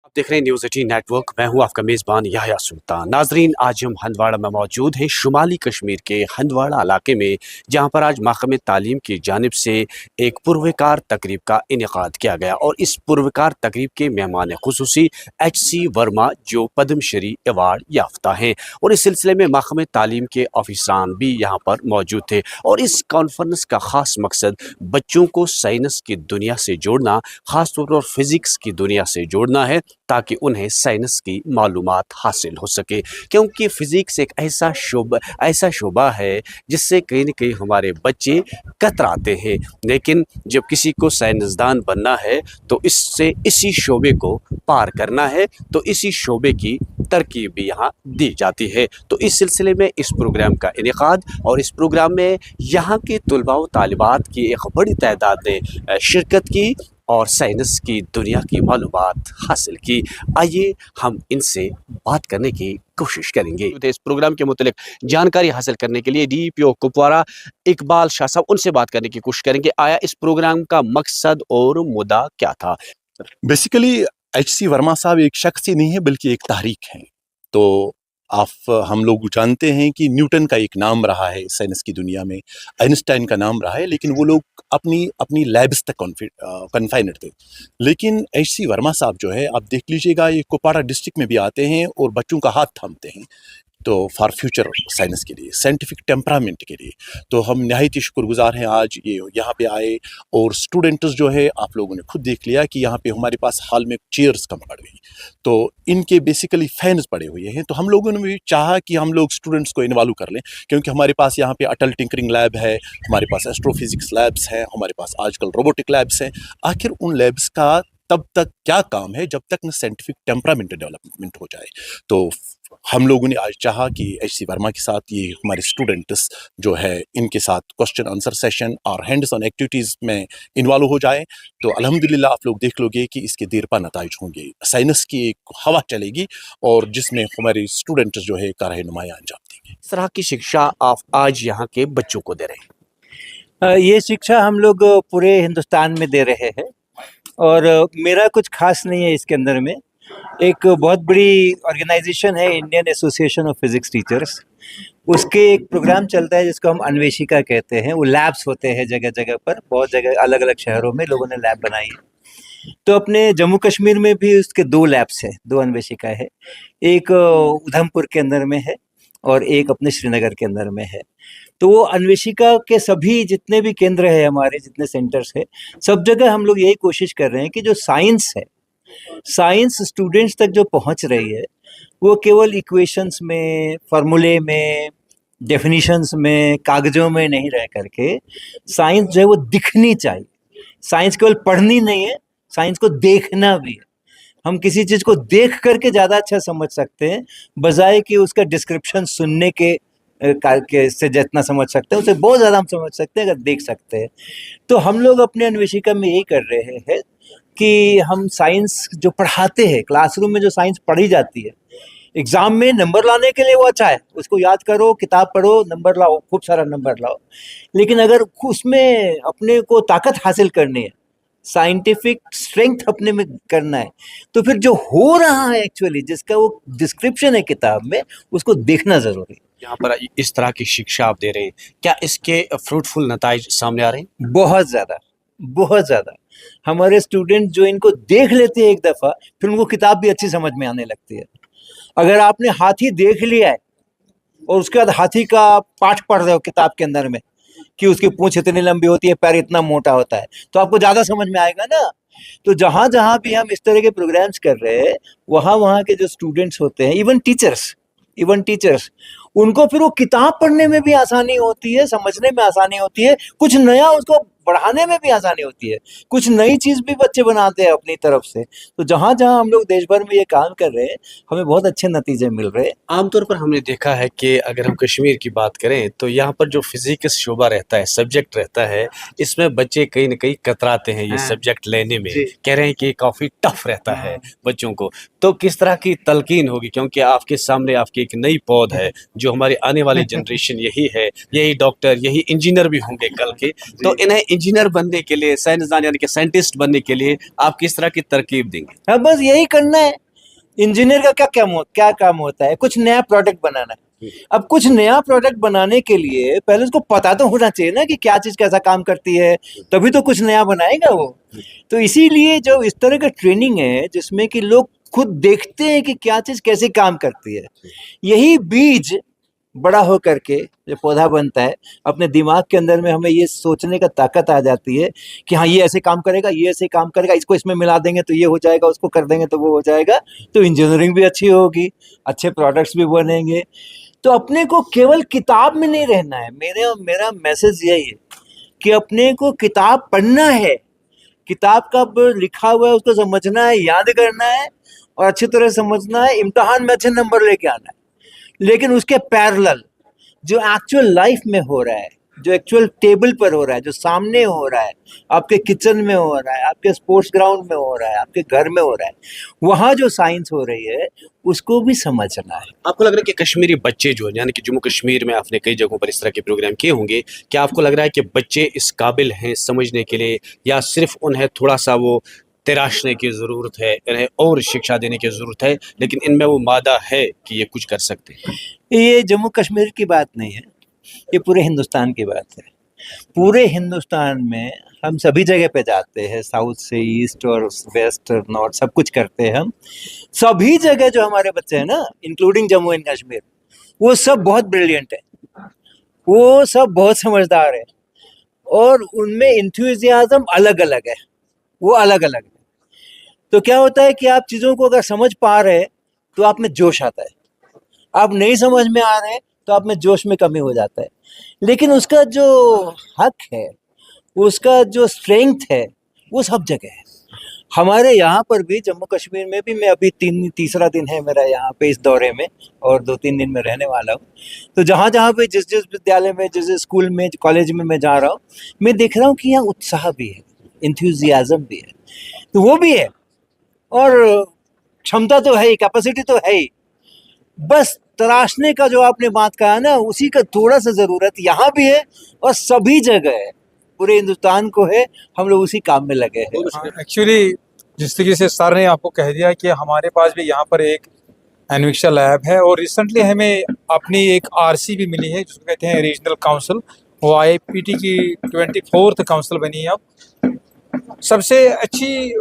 आप देख रहे हैं न्यूज़ 18 नेटवर्क। मैं हूं आपका मेज़बान याह्या सुल्तान। नाजरीन, आज हम हंदवाड़ा में मौजूद हैं, शुमाली कश्मीर के हंदवाड़ा इलाके में, जहां पर आज महकमे तालीम की जानिब से एक पुरवकार तकरीब का इनेकाद किया गया और इस पुरवकार तकरीब के मेहमान खुसूसी HC वर्मा, जो पद्मश्री अवार्ड याफ्ता हैं, और इस सिलसिले में महकमे तालीम के ऑफिसरान भी यहाँ पर मौजूद थे। और इस कॉन्फ्रेंस का ख़ास मकसद बच्चों को साइंस की दुनिया से जोड़ना, ख़ास तौर पर फिज़िक्स की दुनिया से जोड़ना है, ताकि उन्हें साइंस की मालूमात हासिल हो सके। क्योंकि फ़िज़िक्स एक ऐसा शोबा है जिससे कहीं न कहीं हमारे बच्चे कतराते हैं, लेकिन जब किसी को साइंसदान बनना है तो इसी शोबे को पार करना है, तो इसी शोबे की तरकीब भी यहाँ दी जाती है। तो इस सिलसिले में इस प्रोग्राम का इनेकाद, और इस प्रोग्राम में यहाँ के तलबा व तालिबात की एक बड़ी तादाद ने शिरकत की और साइंस की दुनिया की मालूमात हासिल की। आइए हम इनसे बात करने की कोशिश करेंगे। तो इस प्रोग्राम के मुतल्लिक जानकारी हासिल करने के लिए DPO कुपवारा इकबाल शाह साहब, उनसे बात करने की कोशिश करेंगे। आया इस प्रोग्राम का मकसद और मुद्दा क्या था? बेसिकली HC वर्मा साहब एक शख्स ही नहीं है बल्कि एक तहरीक हैं। तो हम लोग जानते हैं कि न्यूटन का एक नाम रहा है साइंस की दुनिया में, आइंस्टाइन का नाम रहा है, लेकिन वो लोग अपनी अपनी लैब्स तक कन्फाइनड थे। लेकिन HC वर्मा साहब जो है, आप देख लीजिएगा, ये कुपवाड़ा डिस्ट्रिक्ट में भी आते हैं और बच्चों का हाथ थामते हैं, तो फॉर फ्यूचर साइंस के लिए, साइंटिफिक टेम्परामेंट के लिए। तो हम नहायत ही शुक्रगुजार हैं आज ये यहाँ पे आए। और स्टूडेंट्स जो है, आप लोगों ने खुद देख लिया कि यहाँ पे हमारे पास हाल में चेयर्स कम पड़ गई, तो इनके बेसिकली फैंस पड़े हुए हैं। तो हम लोगों ने भी चाहा कि हम लोग स्टूडेंट्स को इन्वॉल्व कर लें, क्योंकि हमारे पास यहाँ पे अटल टिंकरिंग लैब है, हमारे पास एस्ट्रोफिजिक्स लैब्स हैं, हमारे पास आजकल रोबोटिक लैब्स हैं। आखिर उन लैब्स का तब तक क्या काम है जब तक न साइंटिफिक टेम्परामेंट डेवलपमेंट हो जाए। तो हम लोगों ने आज चाहा कि HC वर्मा के साथ ये हमारे स्टूडेंट्स जो है, इनके साथ क्वेश्चन आंसर सेशन और हैंड्स ऑन एक्टिविटीज़ में इन्वॉल्व हो जाए। तो अल्हम्दुलिल्लाह आप लोग देख लोगे कि इसके देरपा नताइज होंगे, साइंस की एक हवा चलेगी और जिसमें हमारे स्टूडेंट्स जो है का रहनुमाई अंजाम देंगे। इस तरह की शिक्षा आप आज यहाँ के बच्चों को दे रहे हैं? ये शिक्षा हम लोग पूरे हिंदुस्तान में दे रहे हैं, और मेरा कुछ खास नहीं है इसके अंदर में। एक बहुत बड़ी ऑर्गेनाइजेशन है, Indian association of physics teachers, उसके एक प्रोग्राम चलता है जिसको हम अन्वेषिका कहते हैं। वो लैब्स होते हैं जगह जगह पर, बहुत जगह अलग अलग शहरों में लोगों ने लैब बनाई है। तो अपने जम्मू कश्मीर में भी उसके 2 लैब्स हैं, 2 अन्वेषिका है। एक उधमपुर के अंदर में है और एक अपने श्रीनगर के अंदर में है। तो वो अन्वेषिका के सभी जितने भी केंद्र है, हमारे जितने सेंटर्स है, सब जगह हम लोग यही कोशिश कर रहे हैं कि जो साइंस है, साइंस स्टूडेंट्स तक जो पहुंच रही है, वो केवल इक्वेशंस में, फार्मूले में, डेफिनेशंस में, कागजों में नहीं रह करके साइंस जो है वो दिखनी चाहिए। साइंस केवल पढ़नी नहीं है, साइंस को देखना भी है। हम किसी चीज़ को देख करके ज़्यादा अच्छा समझ सकते हैं, बजाय कि उसका डिस्क्रिप्शन सुनने के से जितना समझ सकते हैं, उसे बहुत ज़्यादा हम समझ सकते हैं अगर देख सकते हैं। तो हम लोग अपने अन्वेषिका में यही कर रहे हैं कि हम साइंस जो पढ़ाते हैं, क्लासरूम में जो साइंस पढ़ी जाती है, एग्जाम में नंबर लाने के लिए वो अच्छा है, उसको याद करो, किताब पढ़ो, नंबर लाओ, खूब सारा नंबर लाओ। लेकिन अगर उसमें अपने को ताकत हासिल करनी है, साइंटिफिक स्ट्रेंथ अपने में करना है, तो फिर जो हो रहा है एक्चुअली, जिसका वो डिस्क्रिप्शन है किताब में, उसको देखना जरूरी है। यहाँ पर इस तरह की शिक्षा आप दे रहे हैं, क्या इसके फ्रूटफुल नताइज सामने आ रहे हैं? बहुत ज़्यादा, बहुत ज़्यादा। हमारे स्टूडेंट जो इनको देख लेते हैं एक दफ़ा, फिर उनको किताब भी अच्छी समझ में आने लगती है। अगर आपने हाथी देख लिया है और उसके बाद हाथी का पाठ पढ़ रहे हो किताब के अंदर में कि उसकी पूंछ इतनी लंबी होती है, पैर इतना मोटा होता है, तो आपको ज़्यादा समझ में आएगा ना। तो जहाँ जहाँ भी हम इस तरह के प्रोग्राम्स कर रहे हैं, वहाँ वहाँ के जो स्टूडेंट्स होते हैं, इवन टीचर्स, उनको फिर वो किताब पढ़ने में भी आसानी होती है, समझने में आसानी होती है, कुछ नया उसको पढ़ाने में भी आसानी होती है, कुछ नई चीज़ भी बच्चे बनाते हैं अपनी तरफ से। तो जहाँ जहाँ हम लोग देश भर में ये काम कर रहे हैं, हमें बहुत अच्छे नतीजे मिल रहे हैं। आमतौर पर हमने देखा है कि अगर हम कश्मीर की बात करें तो यहाँ पर जो फिजिक्स शोबा रहता है, सब्जेक्ट रहता है, इसमें बच्चे कहीं न कहीं कतराते हैं ये सब्जेक्ट लेने में, कह रहे हैं कि काफ़ी टफ रहता है बच्चों को। तो किस तरह की तलकीन होगी, क्योंकि आपके सामने आपकी एक नई पौध है, जो हमारी आने वाली जनरेशन यही है, यही डॉक्टर, यही इंजीनियर भी होंगे कल के, तो इन्हें इंजीनियर बनने के लिए, साइंसदान यानी कि साइंटिस्ट बनने के लिए आप किस तरह की तरकीब देंगे? हाँ, बस यही करना है। इंजीनियर का क्या काम होता है? कुछ नया प्रोडक्ट बनाना है। अब कुछ नया प्रोडक्ट बनाने के लिए पहले उसको पता तो होना चाहिए ना कि क्या चीज कैसा काम करती है, तभी तो कुछ नया बनाएगा वो। तो इसीलिए जो इस तरह का ट्रेनिंग है जिसमें कि लोग खुद देखते हैं कि क्या चीज कैसे काम करती है, यही बीज बड़ा हो करके जो पौधा बनता है, अपने दिमाग के अंदर में हमें ये सोचने का ताकत आ जाती है कि हाँ ये ऐसे काम करेगा, ये ऐसे काम करेगा, इसको इसमें मिला देंगे तो ये हो जाएगा, उसको कर देंगे तो वो हो जाएगा। तो इंजीनियरिंग भी अच्छी होगी, अच्छे प्रोडक्ट्स भी बनेंगे। तो अपने को केवल किताब में नहीं रहना है। मेरा मैसेज यही है कि अपने को किताब पढ़ना है, किताब का लिखा हुआ है उसको समझना है, याद करना है और अच्छी तरह समझना है, इम्तिहान में अच्छे नंबर लेके आना है। लेकिन उसके पैरेलल जो एक्चुअल लाइफ में हो रहा है, जो एक्चुअल टेबल पर हो रहा है, जो सामने हो रहा है, आपके किचन में हो रहा है, आपके स्पोर्ट्स ग्राउंड में हो रहा है, आपके घर में हो रहा है, वहाँ जो साइंस हो रही है उसको भी समझना है। आपको लग रहा है कि कश्मीरी बच्चे जो यानी कि जम्मू कश्मीर में आपने कई जगहों पर इस तरह के प्रोग्राम किए होंगे, क्या आपको लग रहा है कि बच्चे इस काबिल हैं समझने के लिए, या सिर्फ उन्हें थोड़ा सा वो तराशने की ज़रूरत है, इन्हें और शिक्षा देने की ज़रूरत है, लेकिन इनमें वो मादा है कि ये कुछ कर सकते हैं? ये जम्मू कश्मीर की बात नहीं है, ये पूरे हिंदुस्तान की बात है। पूरे हिंदुस्तान में हम सभी जगह पे जाते हैं, साउथ से ईस्ट और वेस्ट और नॉर्थ, सब कुछ करते हैं हम। सभी जगह जो हमारे बच्चे हैं ना, इंक्लूडिंग जम्मू एंड कश्मीर, वो सब बहुत ब्रिलियंट है, वो सब बहुत समझदार है और उनमें इंथुजियाज्म अलग अलग है, वो अलग अलग है। तो क्या होता है कि आप चीज़ों को अगर समझ पा रहे हैं तो आप में जोश आता है, आप नहीं समझ में आ रहे हैं तो आप में जोश में कमी हो जाता है। लेकिन उसका जो हक है, उसका जो स्ट्रेंथ है, वो सब जगह है। हमारे यहाँ पर भी जम्मू कश्मीर में भी, मैं अभी तीसरा दिन है मेरा यहाँ पे इस दौरे में और 2-3 दिन में रहने वाला हूँ। तो जहाँ जहाँ पे जिस विद्यालय में, जिस स्कूल में, कॉलेज में मैं जा रहा हूँ, मैं देख रहा हूँ कि यहाँ उत्साह भी है, इंथ्यूजियाज्म भी है, तो वो भी है और क्षमता तो है ही, कैपेसिटी तो है ही। बस तराशने का जो आपने बात कहा ना, उसी का थोड़ा सा ज़रूरत यहाँ भी है और सभी जगह है, पूरे हिंदुस्तान को है। हम लोग उसी काम में लगे हैं। एक्चुअली जिस तरीके से सर ने आपको कह दिया कि हमारे पास भी यहाँ पर एक एनविक्शा लैब है और रिसेंटली हमें अपनी एक आरसी भी मिली है जिसको कहते हैं रीजनल काउंसिल। वो आईपीटी की 24th काउंसिल बनी है अब। सबसे अच्छी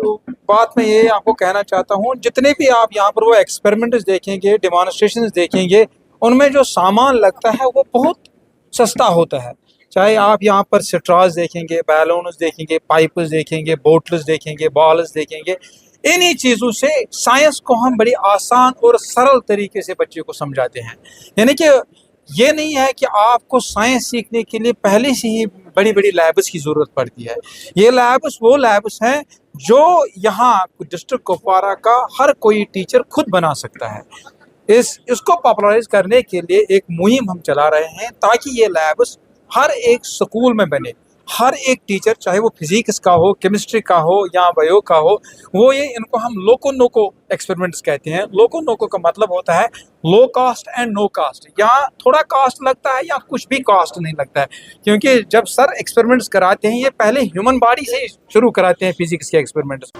बात मैं ये आपको कहना चाहता हूँ, जितने भी आप यहाँ पर वो एक्सपेरिमेंट्स देखेंगे, डेमोन्स्ट्रेशंस देखेंगे, उनमें जो सामान लगता है वो बहुत सस्ता होता है। चाहे आप यहाँ पर स्ट्रॉज देखेंगे, बैलून्स देखेंगे, पाइप्स देखेंगे, बोटल्स देखेंगे, बॉल्स देखेंगे, इन्हीं चीज़ों से साइंस को हम बड़ी आसान और सरल तरीके से बच्चे को समझाते हैं। यानी कि ये नहीं है कि आपको साइंस सीखने के लिए पहले से ही बड़ी बड़ी लैब्स की ज़रूरत पड़ती है। ये लैब्स वो लैब्स हैं जो यहाँ डिस्ट्रिक्ट कुपवारा का हर कोई टीचर खुद बना सकता है। इसको पॉपुलराइज करने के लिए एक मुहिम हम चला रहे हैं ताकि ये लैब्स हर एक स्कूल में बने। हर एक टीचर, चाहे वो फिजिक्स का हो, केमिस्ट्री का हो या बायो का हो, वो ये इनको हम लोको नोको एक्सपेरिमेंट्स कहते हैं। लोको नोको का मतलब होता है लो कास्ट एंड नो कास्ट। यहाँ थोड़ा कास्ट लगता है या कुछ भी कास्ट नहीं लगता है, क्योंकि जब सर एक्सपेरिमेंट्स कराते हैं ये पहले ह्यूमन बॉडी से शुरू कराते हैं फिजिक्स के एक्सपेरिमेंट्स।